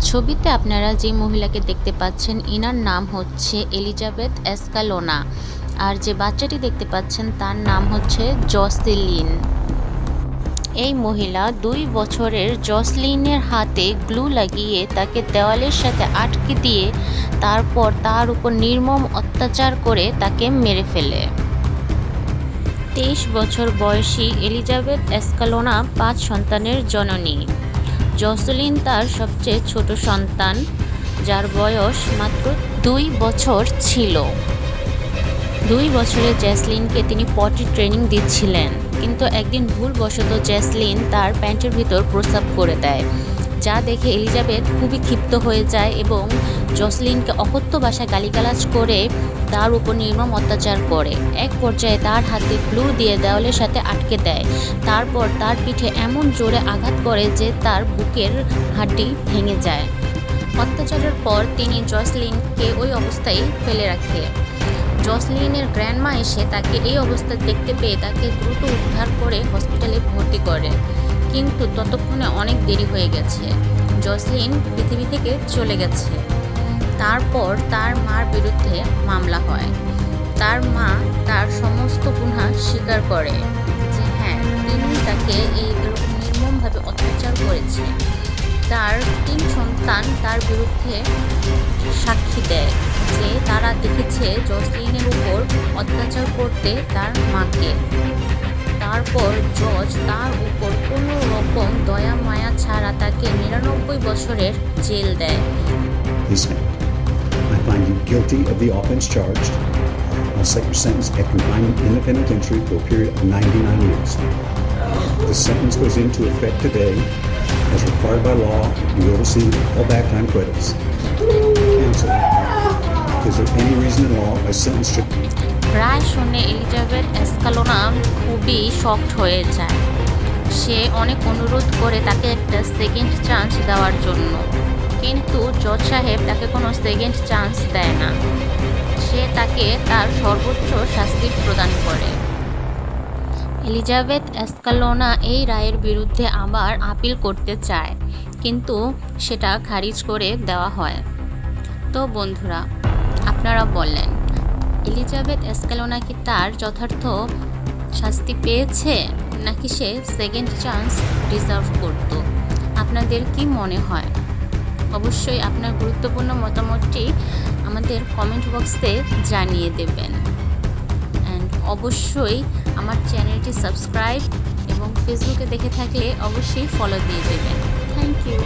ছবিতে আপনারা যে মহিলাকে দেখতে পাচ্ছেন ইনার নাম হচ্ছে এলিজাবেথ এসকালোনা, আর যে বাচ্চাটি দেখতে পাচ্ছেন তার নাম হচ্ছে জসলিন। এই মহিলা 2 বছরের জসলিনের হাতে গ্লু লাগিয়ে তাকে দেওয়ালের সাথে আটকে দিয়ে তারপর তার উপর নির্মম অত্যাচার করে তাকে মেরে ফেলে। 23 বছর বয়সী এলিজাবেথ এসকালোনা 5 সন্তানের জননী। জসলিন তার সবচেয়ে ছোট সন্তান, যার বয়স মাত্র 2 বছর ছিল। 2 বছরের জেসলিনকে তিনি পটি ট্রেনিং দিচ্ছিলেন, কিন্তু একদিন ভুলবশত জেসলিন তার প্যান্টের ভিতর প্রস্রাব করে দেয়, যা দেখে এলিজাবেথ খুবই ক্ষিপ্ত হয়ে যায় এবং জসলিনকে অকথ্য ভাষায় গালিগালাজ করে তার উপর নির্মম অত্যাচার করে। এক পর্যায়ে তার হাতে গ্লু দিয়ে দেওয়ালের সাথে আটকে দেয়, তারপর তার পিঠে এমন জোরে আঘাত করে যে তার বুকের হাড্ডি ভেঙে যায়। অত্যাচারের পর তিনি জসলিনকে ওই অবস্থায় ফেলে রাখে। জসলিনের গ্র্যান্ডমা এসে তাকে এই অবস্থায় দেখতে পেয়ে তাকে দ্রুত উদ্ধার করে হসপিটালে ভর্তি করে, কিন্তু ততক্ষণে অনেক দেরি হয়ে গেছে। জসলিন পৃথিবী থেকে চলে গেছে। তারপর তার মার বিরুদ্ধে মামলা হয়। তার মা তার সমস্ত গুনাহ স্বীকার করে যে হ্যাঁ, তিনি তাকে এইরকম নির্মমভাবে অত্যাচার করেছে। তার 3 সন্তান তার বিরুদ্ধে সাক্ষী দেয় যে তারা দেখেছে জসলিনের উপর অত্যাচার করতে তার মাকে। তারপর জজ তার উপর কোনো রকম দয়া মায়া ছাড়া তাকে 99 বছরের জেল দেয়। I find you guilty of the offense charged. I'll set your sentence at confinement in the penitentiary for a period of 99 years. The sentence goes into effect today. As required by law, you will receive all back time credits. Counsel, is there any reason at all a sentence should... রায় শুনে Elizabeth এসকালোনা খুবই shocked হয়ে যায়। সে অনেক অনুরোধ করে তাকে একটা second chance দেওয়ার জন্য, কিন্তু জজ সাহেব তাকে কোনো সেকেন্ড চান্স দেয় না। সে তাকে তার সর্বোচ্চ শাস্তি প্রদান করে। এলিজাবেথ এসকালোনা এই রায়ের বিরুদ্ধে আবার আপিল করতে চায়, কিন্তু সেটা খারিজ করে দেওয়া হয়। তো বন্ধুরা, আপনারা বলেন, এলিজাবেথ এসকালোনা কি তার যথার্থ শাস্তি পেয়েছে, নাকি সে সেকেন্ড চান্স ডিজার্ভ করত? আপনাদের কি মনে হয়? অবশ্যই আপনার গুরুত্বপূর্ণ মতামতটি আমাদের কমেন্ট বক্সে জানিয়ে দেবেন। অ্যান্ড অবশ্যই আমার চ্যানেলটি সাবস্ক্রাইব এবং ফেসবুকে দেখে থাকলে অবশ্যই ফলো দিয়ে দেবেন। Thank you.